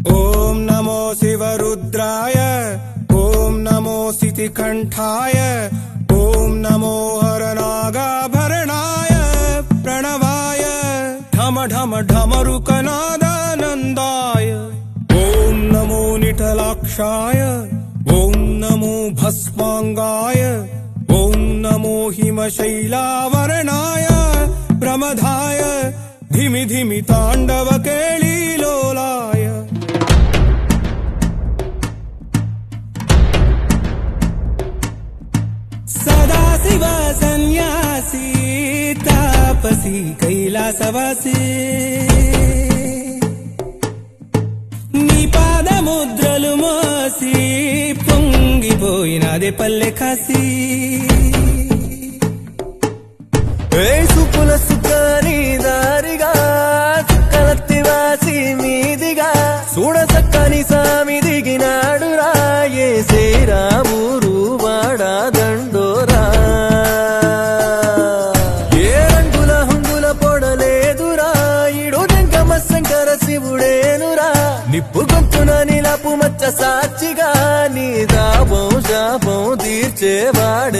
ओम नमो शिवरुद्राय ओम नमो सितिकंठाय ओम नमो हरनागाभरणाय प्रणवाय ढम ढम ढमरुकनादानन्दाय ओम नमो निटलाक्षाय ओम नमो भस्मांगाय ओम नमो हिमशैलावरणाय प्रमदाय धिमि धिमि तांडव केळीलोलाय सदाशिव सन्यासी तापसी कैलासवासी नी पादमुद्रलु मोसी పొంగిపోయినదే పల్లె కాసి సుపుల సుఖాని దారిగా చుక్కలత్తివాసి మీదిగా చూడ చక్కని సామి దిగినాడు రాయే శ్రీరామురు వాడా దండోరా ఏ రంగుల హంగుల పొడలేదురా ఇడు వెంకమ శంకర శివుడేనురా నిప్పు గొంతున నిలపు మచ్చ సాక్షిగా నీ దాపం శాపం తీర్చేవాడే